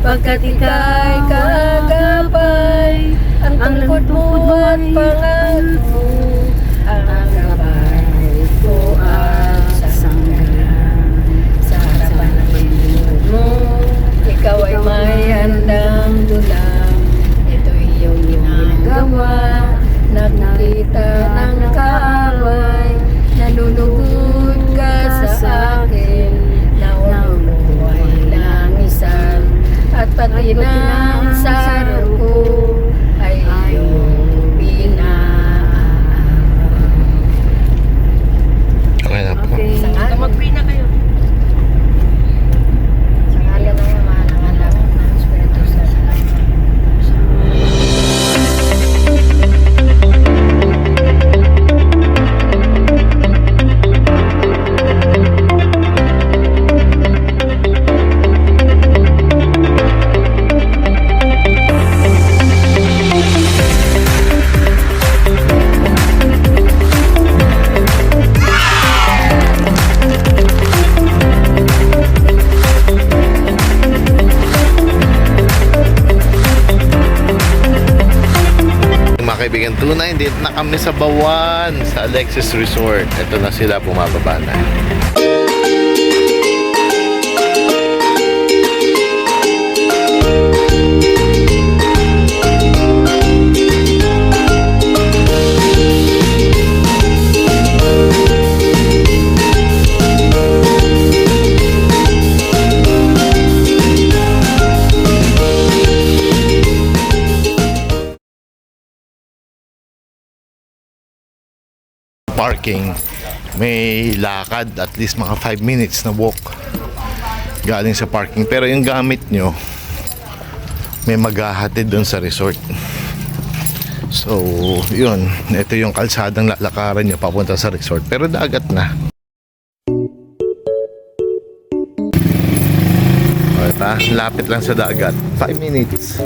Pagkat ika'y kaagapay, ang tungkod mo at pangat mo, ang gabay ko at sanggalan. Sa harapan ng Panginoon mo, ikaw ay may handang dulang. Ito'y iyong ginagawa, nakita ng kaaway, nalulugod ka sa akin, naulong ay langisan, at pati ng saro ko ay iyong pinaaabang. Okay na po. Sa ngalan, Mag-pray na kayo. sa ngalan ng Ama, ng Anak, ng Espiritu Santo. Mga kaibigan, tunay, dito na kami sa Bawan, sa Alexis Resort. Ito na sila, bumababa na. Parking, may lakad at least mga 5 minutes na walk galing sa parking, pero yung gamit nyo may maghahatid doon sa resort. So yun, ito yung kalsadang lalakaran nyo papunta sa resort, pero dagat na. O, ito, lapit lang sa dagat, 5 minutes.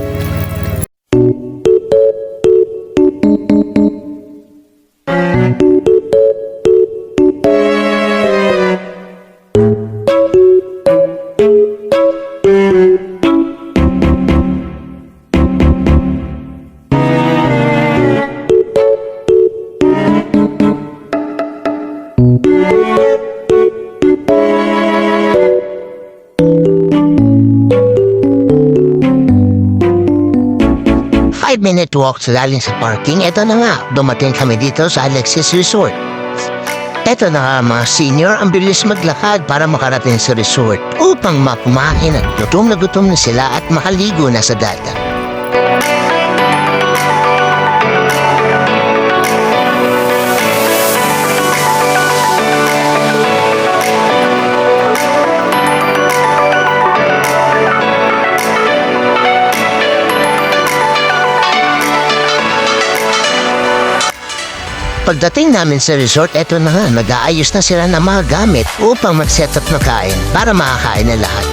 Minute walk sa galing sa parking. Ito na nga, dumating kami dito sa Alexis Resort. Ito na nga mga senior, ang bilis maglakad para makarating sa resort upang makumain at gutom na sila at makaligo na sa dagat. Pagdating namin sa resort, eto na nga, nag-aayos na sila ng mga gamit upang mag-set up na kain para makakain na lahat.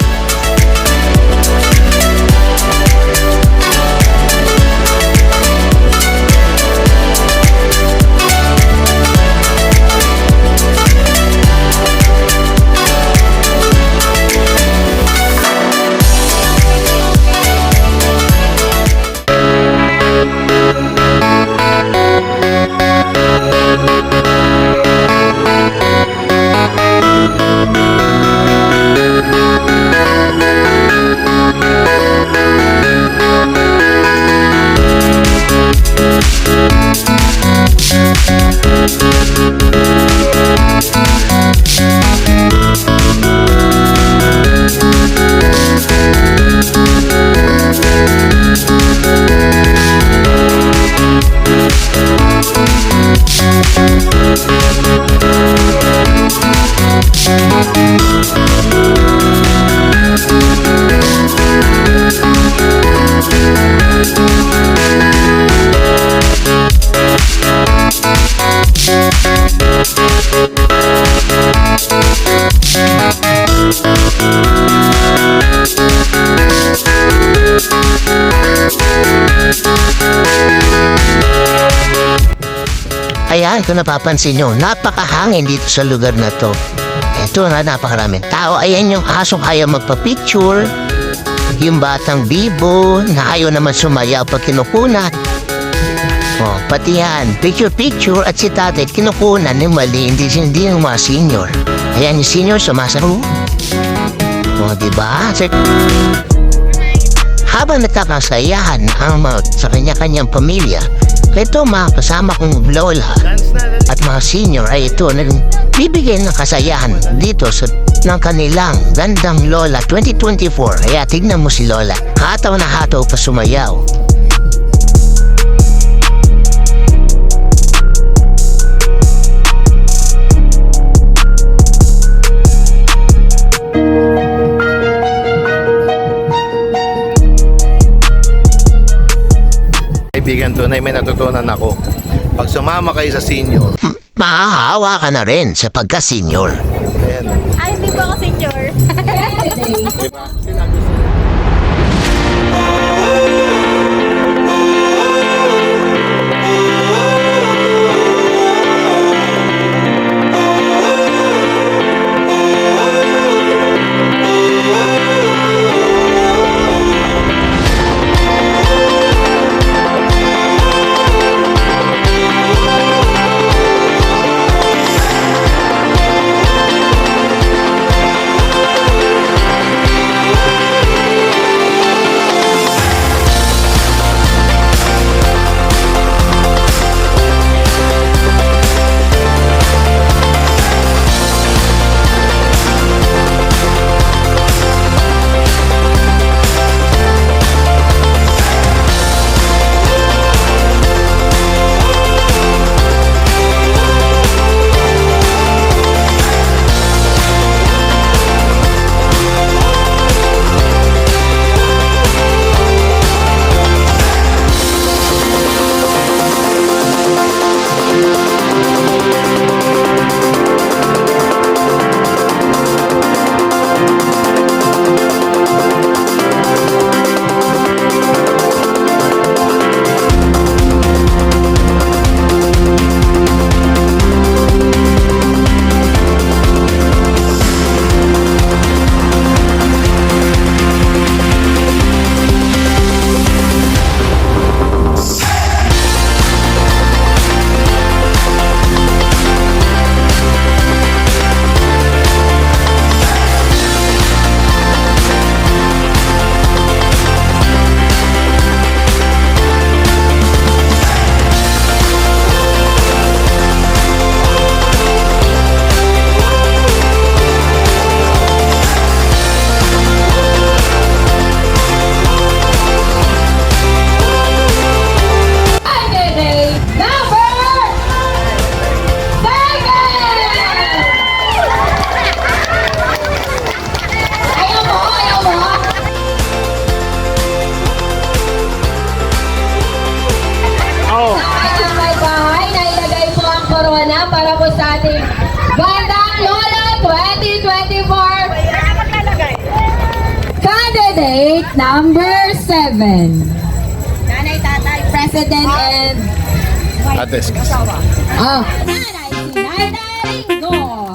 Ayan, kung napapansin nyo, napakahangin dito sa lugar na to. Ito na, napakaraming tao. Ayan yung asong ayaw magpa-picture. yung batang bibo na ayaw naman sumayaw pag kinukunat. Oh, pati yan, picture-picture at si tatay kinukunan ni mali, hindi yung mga senior. Ayan yung senior sumasaro. Oh, diba? Habang nagkakasayahan ang mga sa kanya-kanyang pamilya, ito mga kasama kong lola at mga senior ay ito nagbibigay ng kasayahan dito sa ng kanilang gandang Lola 2024. Kaya tignan mo si Lola, hataw na hataw pa sumayaw. Kaibigan, tunay may natutunan ako. Pag sumama kayo sa senior, Mahahawa ka na rin sa pagka-senior. ayan. Ay, hindi po ako senior. Diba? Sinabi para po sa ating Gandang Lola 2024 candidate number 7. Nanay, tatay, president and Ates. Nanay, si Nanay Ringo.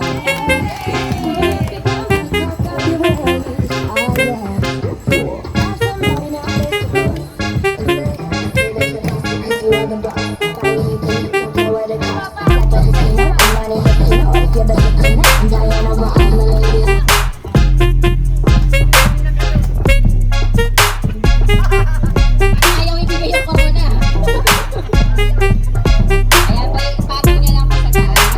Ayaw ibigay yung corona. Ayan, patong niya lang po sa taas.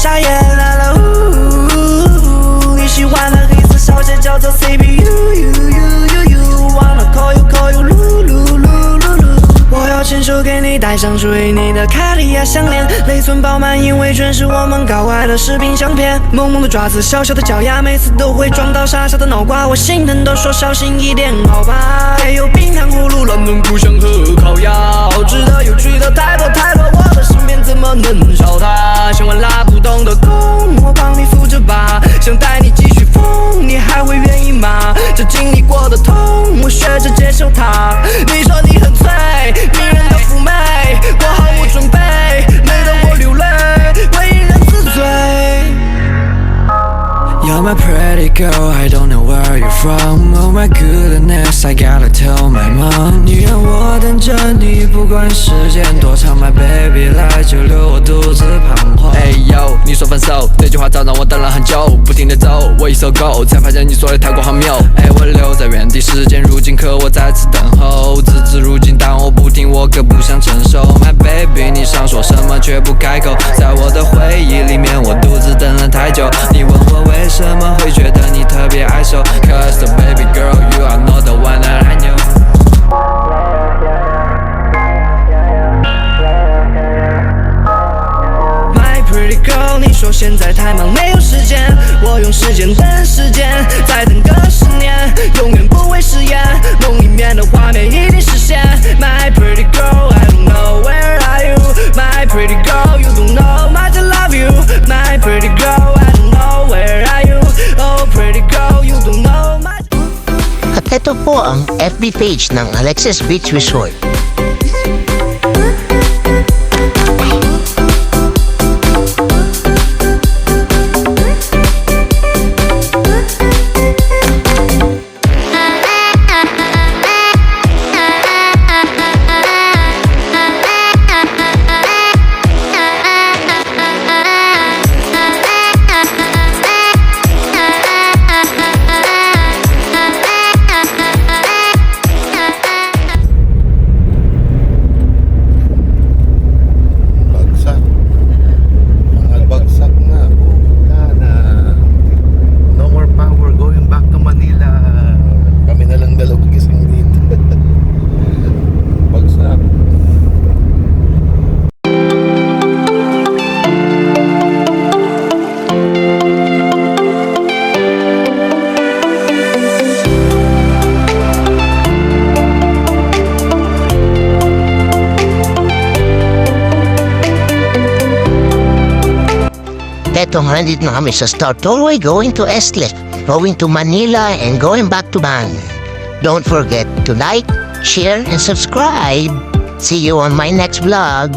傻眼来了，你喜欢的黑色小写叫做 CPU，wanna call you，我要亲手给你戴上属于你的卡地亚项链，内存饱满，因为全是我们搞坏的视频相片。萌萌的爪子，小小的脚丫，每次都会撞到傻傻的脑瓜，我心疼都说小心一点，好吧？还有冰糖葫芦、乱炖骨香和烤鸭，好吃的有趣的太多，我的身边怎么能少它？想玩拉不动的弓，我帮你扶着吧，想带你继续疯，你还会愿意吗？这经历过的痛，我学着接受它。你说你很醉，迷人的妩媚，我毫无准备，美得我流泪，会引人自醉。You're my pretty girl, I don't know where you're from. Oh my goodness, I gotta tell my mom. 你让我等着你，不管时间多长 ，My baby 来就留我独自彷徨。Hey yo， 你说分手那句话早让我等了很久，不停地走，我一搜狗，才发现你说的太过荒谬。我留在原地，时间如今，可我在此等候，字字如金，但我不听，我可不想承受。My baby， 你想说什么却不开口，在我的回忆里面，我独自等了太久。你问我为什么会觉得你特别爱受 ，Cause the baby girl you are not the one that I knew。My pretty girl， 你说现在太忙没有时间，我用时间等时间，再等个10年，永远不会食言，梦里面的画面一定实现。My pretty girl， I don't know where are you。My pretty girl， you don't know much I love you。My pretty girl，I don't know where are you。Oh pretty girl, you don't know much. At ito po ang FB page ng Alexis Beach Resort. Bagsak. Mga bagsak na. Wala na. No more power going back to Manila. Kami na lang dalawa gising dito. Bagsak. Eto nga, nandito na kami sa Star Tollway going to Estle, going to Manila, and going back to Ban. Don't forget to like, share, and subscribe. See you on my next vlog.